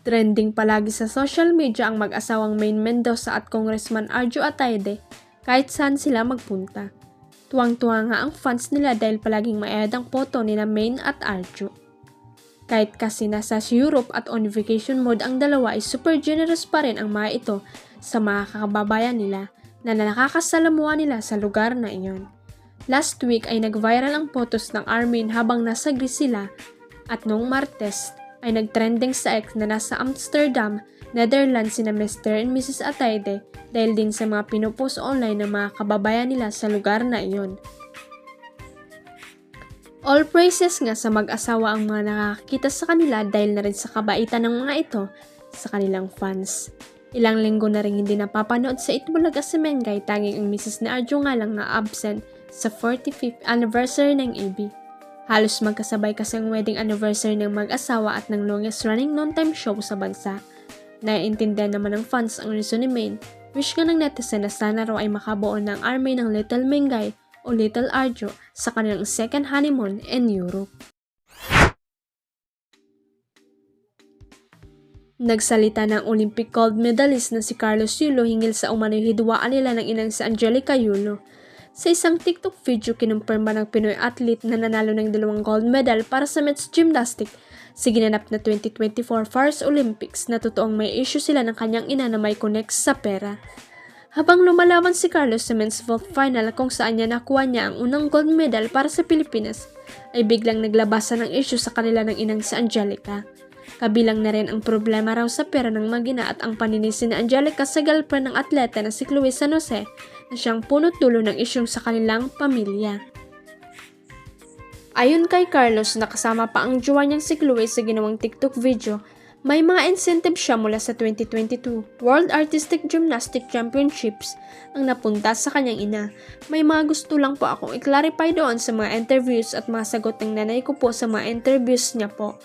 Trending palagi sa social media ang mag-asawang Maine Mendoza at Congressman Arjo Atayde kahit saan sila magpunta. Tuwang-tuwa nga ang fans nila dahil palaging maiad ang photo nila Maine at Arjo. Kahit kasi nasa Europe at on vacation mode ang dalawa ay super generous pa rin ang mga ito sa mga kababayan nila na nakakasalamuha nila sa lugar na iyon. Last week ay nag-viral ang photos ng Armin habang nasa Greece sila at noong Martes ay nag-trending sa X na nasa Amsterdam, Netherlands sina Mr. and Mrs. Atayde dahil din sa mga pinupost online ng mga kababayan nila sa lugar na iyon. All praises nga sa mag-asawa ang mga nakakita sa kanila dahil na rin sa kabaitan ng mga ito sa kanilang fans. Ilang linggo na rin hindi napapanood sa Itbulaga si Mengay, tanging ang Mrs. ni Arjo nga lang na absent sa 45th anniversary ng AB. Halos magkasabay kasi ang wedding anniversary ng mag-asawa at ng longest running non-time show sa bansa. Naiintindihan naman ng fans ang reason ni Maine. Wish nga ng netizen na sana raw ay makabuo ng army ng Little Mengay o Little Arjo sa kanilang second honeymoon in Europe. Nagsalita ng Olympic gold medalist na si Carlos Yulo hinggil sa umano'y hidwaan nila ng inang si Angelica Yulo. Sa isang TikTok video, kinumpirma ng Pinoy athlete na nanalo ng 2 gold medal para sa men's gymnastic sa ginanap na 2024 Paris Olympics na totoong may issue sila ng kanyang ina na may connect sa pera. Habang lumalaban si Carlos sa men's vault final kung saan niya nakuha niya ang unang gold medal para sa Pilipinas, ay biglang naglabasan ng issue sa kanila ng inang si Angelica. Kabilang na rin ang problema raw sa pera ng mag-ina at ang paninisi ni Angelica sa girlfriend ng atleta na si Chloe San Jose na siyang punot dulo ng isyong sa kanilang pamilya. Ayon kay Carlos, nakasama pa ang jowa niyang si Chloe sa ginawang TikTok video, may mga incentive siya mula sa 2022 World Artistic Gymnastic Championships ang napunta sa kanyang ina. May mga gusto lang po akong i-clarify doon sa mga interviews at mga sagot ng nanay ko po sa mga interviews niya po.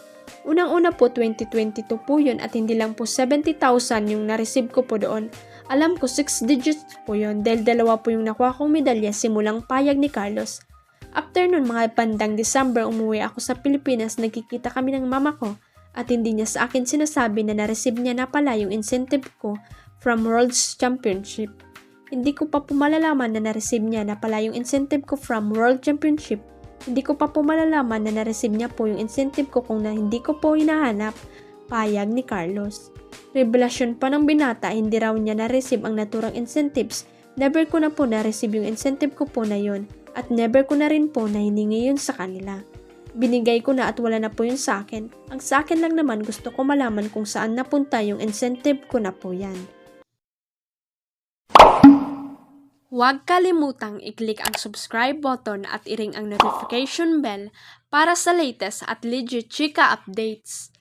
Unang-una po 2022 po yun at hindi lang po 70,000 yung na-receive ko po doon. Alam ko 6 digits po yun dahil 2 po yung nakuha kong medalya simulang payag ni Carlos. After nun mga bandang December umuwi ako sa Pilipinas, nagkikita kami ng mama ko at hindi niya sa akin sinasabi na na-receive niya na pala yung incentive ko from World's Championship. Hindi ko pa po malalaman na na-receive niya na pala yung incentive ko from World Championship. Hindi ko pa po malalaman na na-receive niya po yung incentive ko kung na hindi ko po hinahanap, payag ni Carlos. Revelasyon pa ng binata, hindi raw niya na-receive ang naturang incentives. Never ko na po na-receive yung incentive ko po na yun at never ko na rin po na hiningi yun sa kanila. Binigay ko na at wala na po yun sa akin. Ang sa akin lang naman gusto ko malaman kung saan napunta yung incentive ko na po yan. Huwag kalimutang i-click ang subscribe button at i-ring ang notification bell para sa latest at legit chika updates.